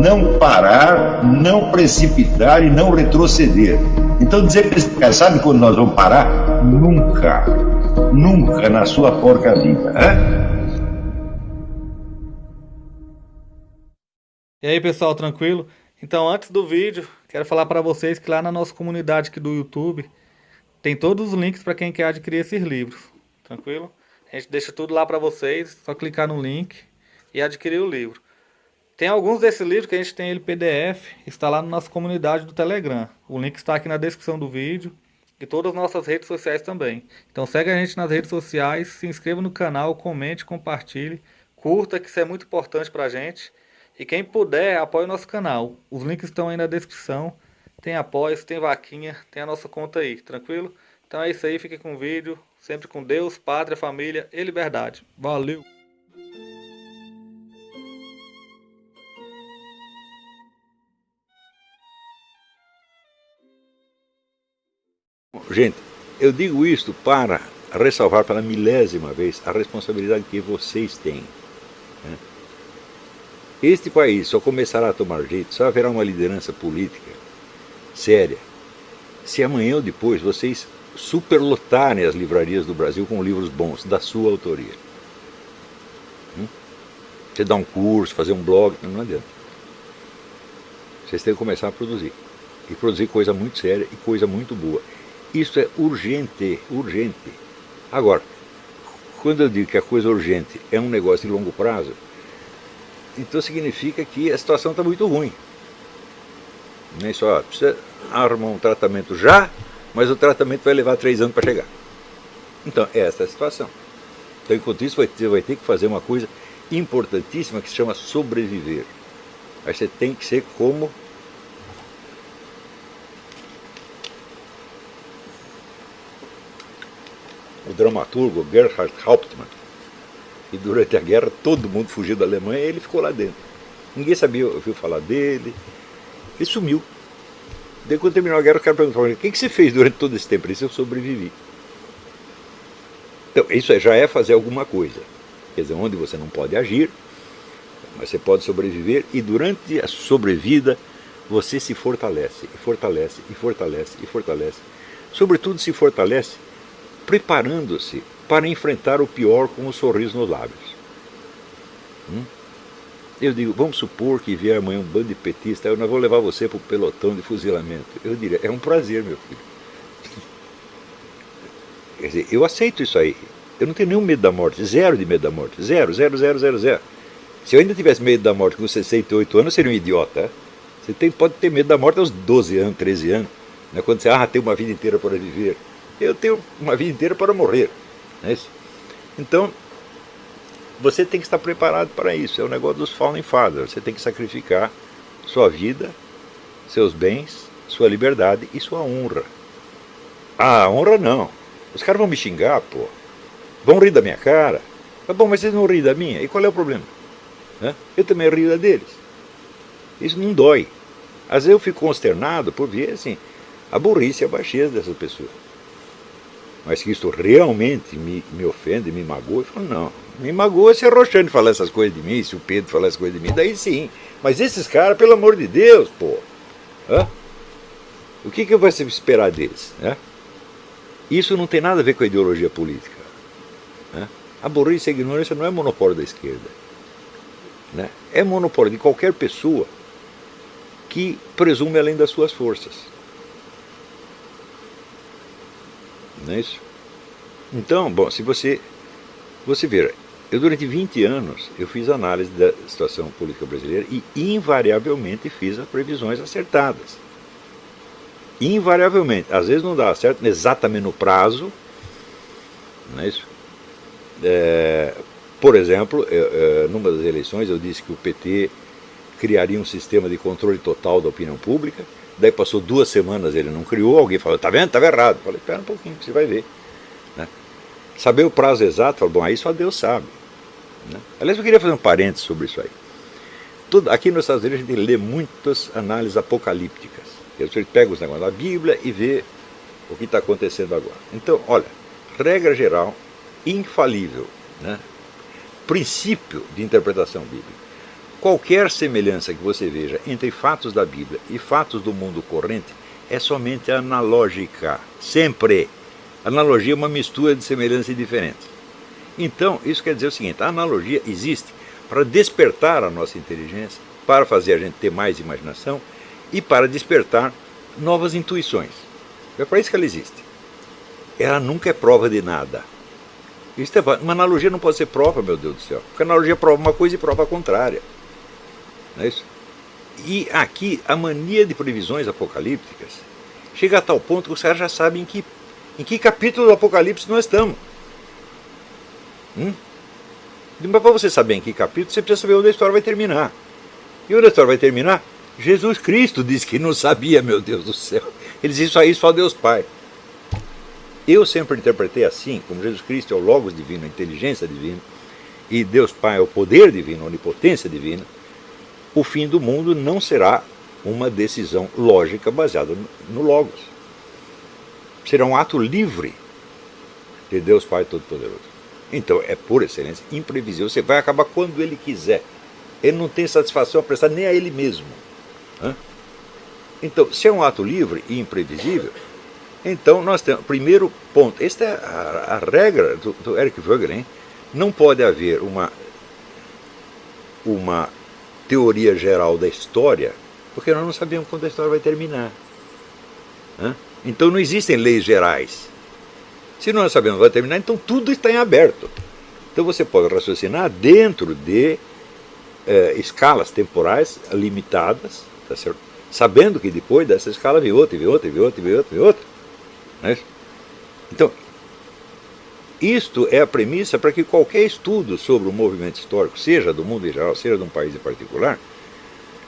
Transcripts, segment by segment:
não parar, não precipitar e não retroceder. Então dizer para esse cara, sabe quando nós vamos parar? Nunca. Nunca na sua porca vida. E aí, pessoal, tranquilo? Então, antes do vídeo, quero falar para vocês que lá na nossa comunidade aqui do YouTube tem todos os links para quem quer adquirir esses livros. Tranquilo? A gente deixa tudo lá para vocês, só clicar no link e adquirir o livro. Tem alguns desses livros que a gente tem ele PDF, está lá na nossa comunidade do Telegram. O link está aqui na descrição do vídeo e todas as nossas redes sociais também. Então segue a gente nas redes sociais, se inscreva no canal, comente, compartilhe, curta, que isso é muito importante pra gente. E quem puder, apoie o nosso canal. Os links estão aí na descrição. Tem apoio, tem vaquinha, tem a nossa conta aí, tranquilo? Então é isso aí, fique com o vídeo. Sempre com Deus, pátria, família e liberdade. Valeu! Gente, eu digo isto para ressalvar pela milésima vez a responsabilidade que vocês têm. Este país só começará a tomar jeito, só haverá uma liderança política séria, se amanhã ou depois vocês superlotarem as livrarias do Brasil com livros bons, da sua autoria. Você dá um curso, fazer um blog, não adianta. Vocês têm que começar a produzir. E produzir coisa muito séria e coisa muito boa. Isso é urgente, urgente. Agora, quando eu digo que a coisa urgente é um negócio de longo prazo, então significa que a situação está muito ruim. Não é só, precisa arrumar um tratamento já, mas o tratamento vai levar 3 anos para chegar. Então, essa é a situação. Então, enquanto isso, você vai ter que fazer uma coisa importantíssima que se chama sobreviver. Aí você tem que ser como o dramaturgo Gerhard Hauptmann. E durante a guerra todo mundo fugiu da Alemanha e ele ficou lá dentro. Ninguém sabia, ouviu falar dele. Ele sumiu. Daí quando terminou a guerra, o cara perguntou para ele: o que você fez durante todo esse tempo? Ele disse: eu sobrevivi. Então, isso já é fazer alguma coisa. Quer dizer, onde você não pode agir, mas você pode sobreviver, e durante a sobrevida você se fortalece, e fortalece, e fortalece, e fortalece. Sobretudo se fortalece preparando-se para enfrentar o pior com um sorriso nos lábios. Eu digo, vamos supor que vier amanhã um bando de petistas, eu não vou levar você para o pelotão de fuzilamento. Eu diria, é um prazer, meu filho. Quer dizer, eu aceito isso aí. Eu não tenho nenhum medo da morte, zero de medo da morte, zero, zero, zero, zero, zero. Se eu ainda tivesse medo da morte com 68 anos, eu seria um idiota. Você pode ter medo da morte aos 12 anos, 13 anos. Né? Quando você tem uma vida inteira para viver. Eu tenho uma vida inteira para morrer. Não é isso? Então, você tem que estar preparado para isso. É o negócio dos Founding Fathers. Você tem que sacrificar sua vida, seus bens, sua liberdade e sua honra. Ah, honra não. Os caras vão me xingar, pô. Vão rir da minha cara. Tá bom, mas vocês não riem da minha. E qual é o problema? Eu também rio da deles. Isso não dói. Às vezes eu fico consternado por ver assim, a burrice e a baixeza dessas pessoas. Mas que isso realmente me ofende, me magoa, eu falo, não, me magoa se a Roxane falar essas coisas de mim, se o Pedro falar essas coisas de mim, daí sim. Mas esses caras, pelo amor de Deus, pô, o que eu vou esperar deles? Isso não tem nada a ver com a ideologia política. A burrice e a ignorância não é monopólio da esquerda. É monopólio de qualquer pessoa que presume além das suas forças. Não é isso? Então, bom, se você ver, eu durante 20 anos eu fiz análise da situação política brasileira e invariavelmente fiz as previsões acertadas. Invariavelmente. Às vezes não dá certo exatamente no prazo, não é isso? Por exemplo, numa das eleições eu disse que o PT criaria um sistema de controle total da opinião pública. Daí passou 2 semanas, ele não criou, alguém falou, tá vendo, estava errado. Eu falei, espera um pouquinho, você vai ver. Saber o prazo exato, falei, bom, aí só Deus sabe. Aliás, eu queria fazer um parênteses sobre isso aí. Aqui nos Estados Unidos a gente lê muitas análises apocalípticas. A gente pega os negócios da Bíblia e vê o que está acontecendo agora. Então, olha, regra geral, infalível, princípio de interpretação bíblica. qualquer semelhança que você veja entre fatos da Bíblia e fatos do mundo corrente é somente analógica, sempre. Analogia é uma mistura de semelhanças e diferenças. Então, isso quer dizer o seguinte, a analogia existe para despertar a nossa inteligência, para fazer a gente ter mais imaginação e para despertar novas intuições. É para isso que ela existe. Ela nunca é prova de nada. Uma analogia não pode ser prova, meu Deus do céu. Porque a analogia prova uma coisa e prova a contrária. Não é isso? E aqui, a mania de previsões apocalípticas chega a tal ponto que os caras já sabem em que capítulo do Apocalipse nós estamos. Mas para você saber em que capítulo, você precisa saber onde a história vai terminar. E onde a história vai terminar? Jesus Cristo disse que não sabia, meu Deus do céu. Ele disse isso aí só Deus Pai. Eu sempre interpretei assim, como Jesus Cristo é o Logos divino, a inteligência divina, e Deus Pai é o poder divino, a onipotência divina, o fim do mundo não será uma decisão lógica baseada no Logos. Será um ato livre de Deus Pai Todo-Poderoso. Então é, por excelência, imprevisível. Você vai acabar quando Ele quiser. Ele não tem satisfação a prestar nem a Ele mesmo. Então, se é um ato livre e imprevisível, então nós temos, primeiro ponto, esta é a regra do Eric Voegelin, não pode haver uma teoria geral da história, porque nós não sabemos quando a história vai terminar. Então não existem leis gerais. Se nós sabemos quando vai terminar, então tudo está em aberto. Então você pode raciocinar dentro de escalas temporais limitadas, tá certo? Sabendo que depois dessa escala vem outra, e vem outra, e vem outra, e vem outra, e vem outra. Não é isso? Então, isto é a premissa para que qualquer estudo sobre o movimento histórico, seja do mundo em geral, seja de um país em particular,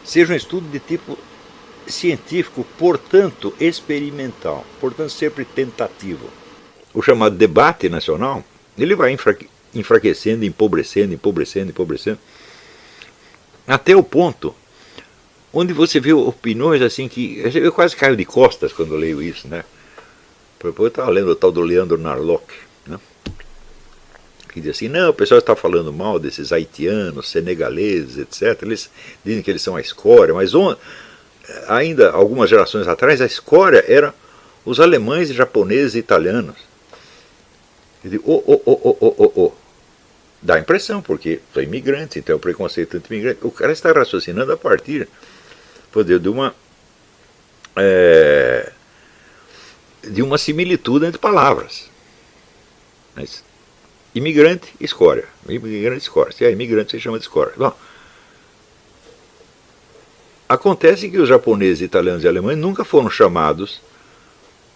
seja um estudo de tipo científico, portanto experimental, portanto sempre tentativo. O chamado debate nacional, ele vai enfraquecendo, empobrecendo, empobrecendo, empobrecendo, até o ponto onde você vê opiniões assim que... Eu quase caio de costas quando eu leio isso, né? Eu estava lendo o tal do Leandro Narlock, né? Que diz assim, não, o pessoal está falando mal desses haitianos, senegaleses, etc. Eles dizem que eles são a escória, mas ainda algumas gerações atrás a escória era os alemães, japoneses e italianos. Eu digo, dá impressão, porque são imigrantes, então é o preconceito anti-imigrante. O cara está raciocinando a partir de uma similitude entre palavras. Mas, imigrante, escória. Imigrante, escória. Se é imigrante, se chama de escória. Bom, acontece que os japoneses, italianos e alemães nunca foram chamados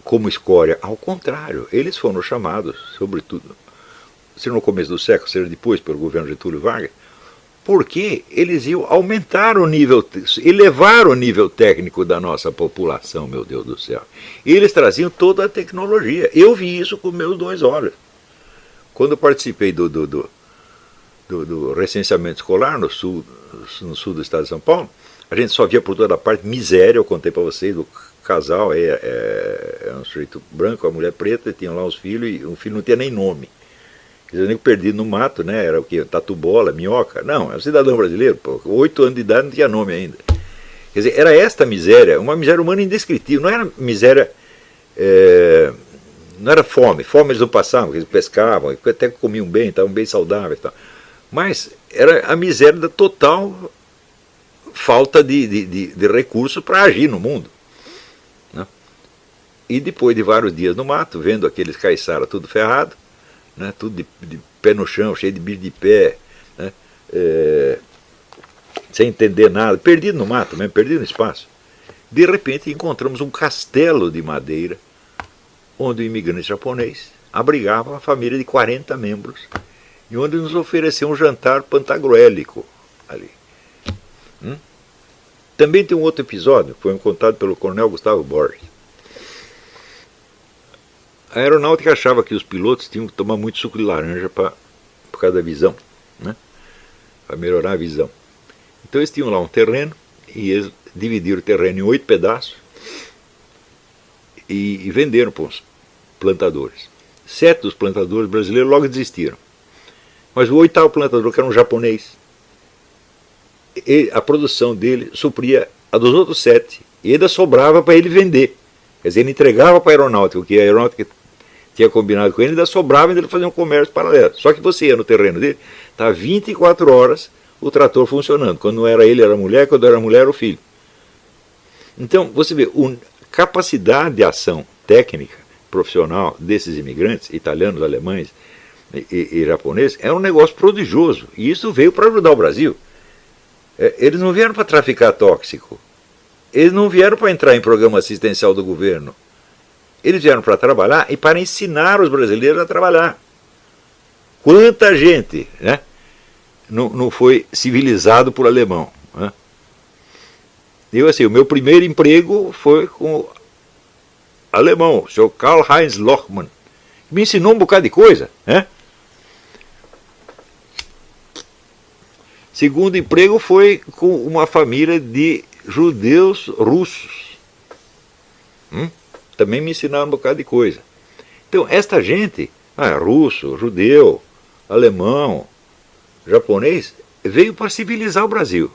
como escória. Ao contrário, eles foram chamados, sobretudo, seja no começo do século, seja depois pelo governo Getúlio Vargas, porque eles iam aumentar o nível, elevar o nível técnico da nossa população, meu Deus do céu. E eles traziam toda a tecnologia. Eu vi isso com meus 2 olhos. Quando eu participei do recenseamento escolar no sul do estado de São Paulo, a gente só via por toda parte miséria. Eu contei para vocês do casal, é um sujeito branco, a mulher preta, tinham lá os filhos, e um filho não tinha nem nome. Eles eram perdido no mato, né? Era o quê? Tatu-bola, minhoca? Não, é um cidadão brasileiro, pô. 8 anos de idade não tinha nome ainda. Quer dizer, era esta miséria, uma miséria humana indescritível. Não era miséria, não era fome. Fome eles não passavam, eles pescavam, até comiam bem, estavam bem saudáveis e tal. Mas era a miséria da total falta de recurso para agir no mundo. Né? E depois de vários dias no mato, vendo aqueles caiçara tudo ferrado, né, tudo de pé no chão, cheio de bicho de pé, né, sem entender nada, perdido no mato mesmo, perdido no espaço. De repente encontramos um castelo de madeira, onde o imigrante japonês abrigava uma família de 40 membros, e onde nos ofereceu um jantar pantagruélico ali. Também tem um outro episódio, foi contado pelo coronel Gustavo Borges. A aeronáutica achava que os pilotos tinham que tomar muito suco de laranja por causa da visão, né? Para melhorar a visão. Então eles tinham lá um terreno, e eles dividiram o terreno em 8 pedaços e venderam para os plantadores. 7 dos plantadores brasileiros logo desistiram. Mas o 8º plantador, que era um japonês, a produção dele supria a dos outros 7 e ainda sobrava para ele vender. Quer dizer, ele entregava para a aeronáutica, o que a aeronáutica tinha combinado com ele, ainda sobrava e ele fazia um comércio paralelo. Só que você ia no terreno dele, tá 24 horas o trator funcionando. Quando não era ele, era a mulher, quando era a mulher, era o filho. Então, você vê, capacidade de ação técnica, profissional desses imigrantes, italianos, alemães e japoneses, é um negócio prodigioso. E isso veio para ajudar o Brasil. Eles não vieram para traficar tóxico. Eles não vieram para entrar em programa assistencial do governo. Eles vieram para trabalhar e para ensinar os brasileiros a trabalhar. Quanta gente, né, não foi civilizado por alemão, né? Eu, assim, o meu primeiro emprego foi com o alemão, o senhor Karl-Heinz Lochmann, que me ensinou um bocado de coisa, né? Segundo emprego foi com uma família de judeus russos. Também me ensinaram um bocado de coisa. Então, esta gente, russo, judeu, alemão, japonês, veio para civilizar o Brasil.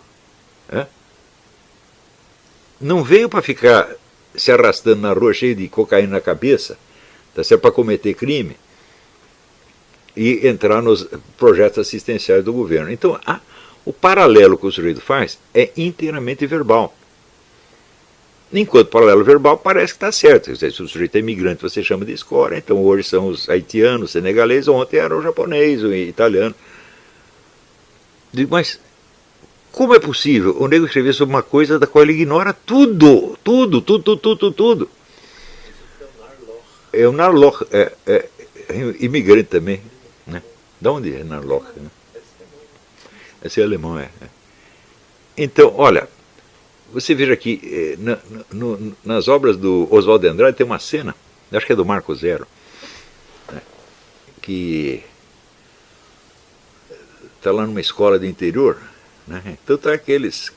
Né? Não veio para ficar se arrastando na rua cheio de cocaína na cabeça, tá certo, para cometer crime e entrar nos projetos assistenciais do governo. Então, o paralelo que o sujeito faz é inteiramente verbal. Enquanto paralelo verbal parece que está certo. Se o sujeito é imigrante, você chama de escória. Então hoje são os haitianos, os senegaleses, ontem era o japonês, o italiano. Digo, mas como é possível o nego escrever sobre uma coisa da qual ele ignora tudo? Tudo. É o Narloch, é imigrante também. Né? De onde é Narloch? Né? Esse é alemão, Então, olha, você veja aqui, nas obras do Oswald de Andrade tem uma cena, acho que é do Marco Zero, né, que está lá numa escola do interior, né, então tá aqueles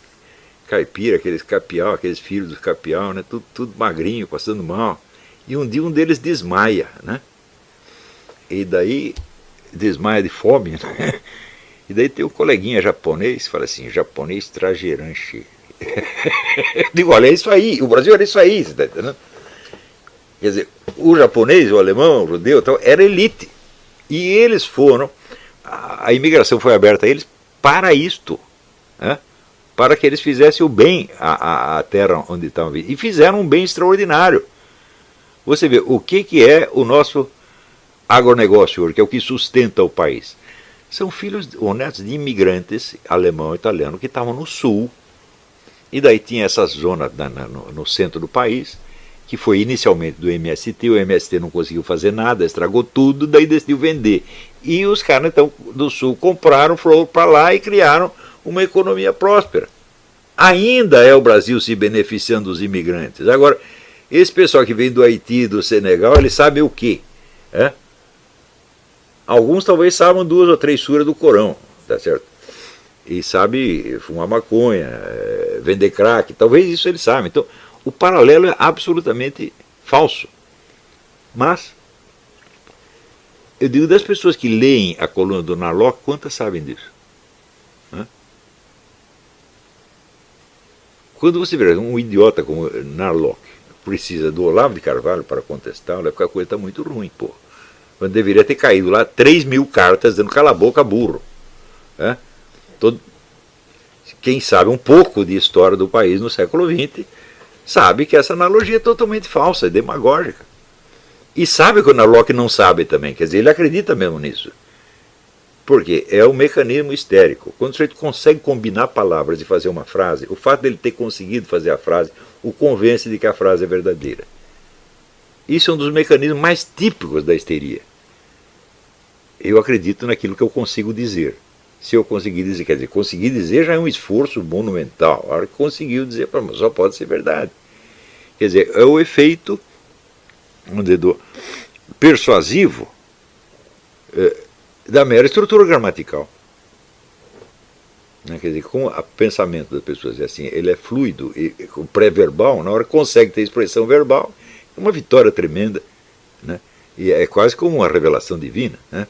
caipira, aqueles capial, aqueles filhos dos capial, né, tudo magrinho, passando mal, e um dia um deles desmaia, né, e daí desmaia de fome, né, e daí tem um coleguinha japonês, fala assim, japonês trajeranche. Digo, olha, é isso aí, o Brasil era isso aí, você está entendendo? Quer dizer, o japonês, o alemão, o judeu, tal, era elite. E eles foram, a imigração foi aberta a eles para isto, né? Para que eles fizessem o bem à terra onde estavam vivendo. E fizeram um bem extraordinário. Você vê, o que é o nosso agronegócio hoje, que é o que sustenta o país? São filhos ou netos de imigrantes alemão e italiano que estavam no sul. E daí tinha essa zona no centro do país, que foi inicialmente do MST, o MST não conseguiu fazer nada, estragou tudo, daí decidiu vender. E os caras então do sul compraram, foram para lá e criaram uma economia próspera. Ainda é o Brasil se beneficiando dos imigrantes. Agora, esse pessoal que vem do Haiti, do Senegal, eles sabem o quê? Alguns talvez saibam 2 ou 3 suras do Corão, tá certo? E sabe fumar maconha, vender crack, talvez isso eles sabem. Então, o paralelo é absolutamente falso. Mas, eu digo, das pessoas que leem a coluna do Narloch, quantas sabem disso? Quando você vê um idiota como Narloch precisa do Olavo de Carvalho para contestar, é porque a coisa está muito ruim, pô. Quando deveria ter caído lá 3.000 cartas dando cala a boca, burro. Quem sabe um pouco de história do país no século XX sabe que essa analogia é totalmente falsa, é demagógica. E sabe que o Narloch não sabe também, quer dizer, ele acredita mesmo nisso. Porque é um mecanismo histérico. Quando o sujeito consegue combinar palavras e fazer uma frase, o fato dele ter conseguido fazer a frase o convence de que a frase é verdadeira. Isso é um dos mecanismos mais típicos da histeria. Eu acredito naquilo que eu consigo dizer. Se eu conseguir dizer, quer dizer, conseguir dizer já é um esforço monumental. A hora que conseguiu dizer, só pode ser verdade. Quer dizer, é o efeito, vamos dizer, persuasivo da mera estrutura gramatical. Quer dizer, com o pensamento das pessoas, assim, ele é fluido, e o pré-verbal, na hora que consegue ter expressão verbal, é uma vitória tremenda, né? E é quase como uma revelação divina, né?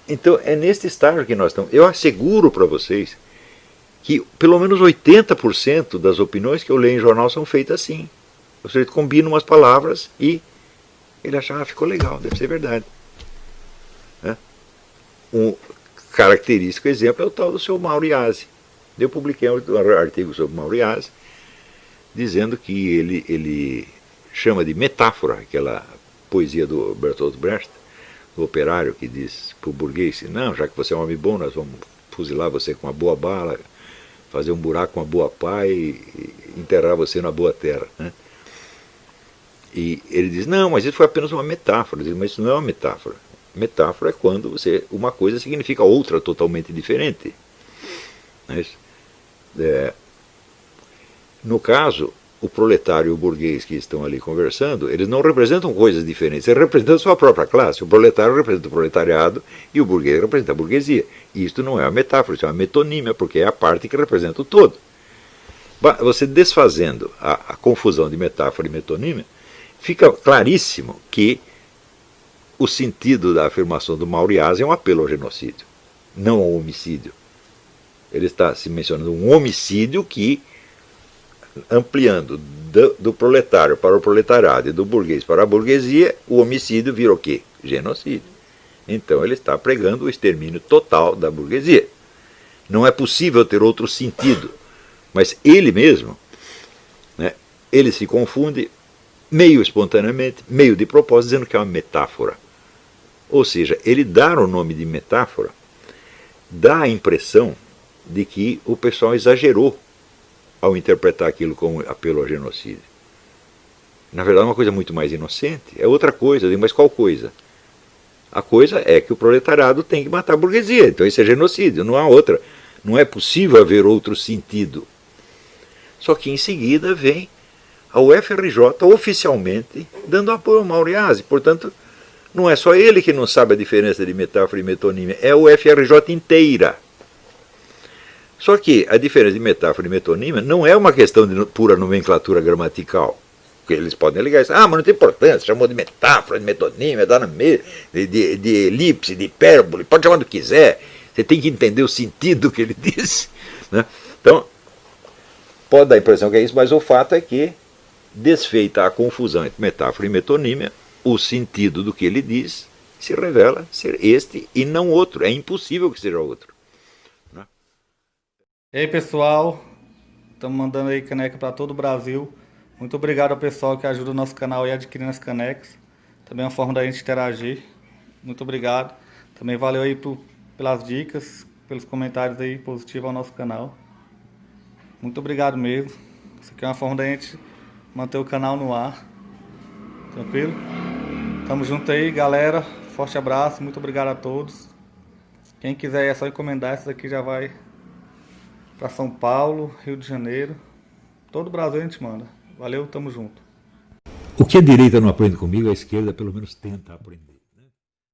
Então, é neste estágio que nós estamos. Eu asseguro para vocês que pelo menos 80% das opiniões que eu leio em jornal são feitas assim. O sujeito combina umas palavras e ele acha, ficou legal, deve ser verdade. Né? Um característico exemplo é o tal do seu Mauro Iazzi. Eu publiquei um artigo sobre o Mauro Iazzi, dizendo que ele chama de metáfora, aquela poesia do Bertolt Brecht, do operário que diz para o burguês, não, já que você é um homem bom, nós vamos fuzilar você com uma boa bala, fazer um buraco com uma boa pá e enterrar você na boa terra. Né? E ele diz, não, mas isso foi apenas uma metáfora. Eu digo, mas isso não é uma metáfora. Metáfora é quando uma coisa significa outra totalmente diferente. Mas, no caso, o proletário e o burguês que estão ali conversando, eles não representam coisas diferentes, eles representam a sua própria classe. O proletário representa o proletariado e o burguês representa a burguesia. E isto não é uma metáfora, isso é uma metonímia, porque é a parte que representa o todo. Você desfazendo a confusão de metáfora e metonímia, fica claríssimo que o sentido da afirmação do Mauro Iazzi é um apelo ao genocídio, não ao homicídio. Ele está se mencionando um homicídio que, ampliando do proletário para o proletariado e do burguês para a burguesia, o homicídio vira o quê? Genocídio. Então ele está pregando o extermínio total da burguesia. Não é possível ter outro sentido. Mas ele mesmo, né, ele se confunde meio espontaneamente, meio de propósito, dizendo que é uma metáfora. Ou seja, ele dar o nome de metáfora dá a impressão de que o pessoal exagerou ao interpretar aquilo como apelo ao genocídio. Na verdade é uma coisa muito mais inocente, é outra coisa. Eu digo, mas qual coisa? A coisa é que o proletariado tem que matar a burguesia, então isso é genocídio, não há outra. Não é possível haver outro sentido. Só que em seguida vem a UFRJ oficialmente dando apoio ao Mauro Iazzi. Portanto, não é só ele que não sabe a diferença de metáfora e metonímia, é a UFRJ inteira. Só que a diferença de metáfora e metonímia não é uma questão de pura nomenclatura gramatical. Porque eles podem ligar isso, mas não tem importância, chamou de metáfora, de metonímia, dá na mesma, de elipse, de hipérbole, pode chamar do que quiser. Você tem que entender o sentido que ele disse. Né? Então, pode dar a impressão que é isso, mas o fato é que, desfeita a confusão entre metáfora e metonímia, o sentido do que ele diz se revela ser este e não outro. É impossível que seja outro. Né? E aí, pessoal, estamos mandando aí caneca para todo o Brasil. Muito obrigado ao pessoal que ajuda o nosso canal aí adquirindo as canecas. Também é uma forma da gente interagir. Muito obrigado. Também valeu aí pelas dicas, pelos comentários aí positivos ao nosso canal. Muito obrigado mesmo. Isso aqui é uma forma da gente manter o canal no ar. Tranquilo? Tamo junto aí, galera. Forte abraço, muito obrigado a todos. Quem quiser é só encomendar, essa daqui já vai para São Paulo, Rio de Janeiro. Todo o Brasil a gente manda. Valeu, tamo junto. O que a direita não aprende comigo, a esquerda pelo menos tenta aprender.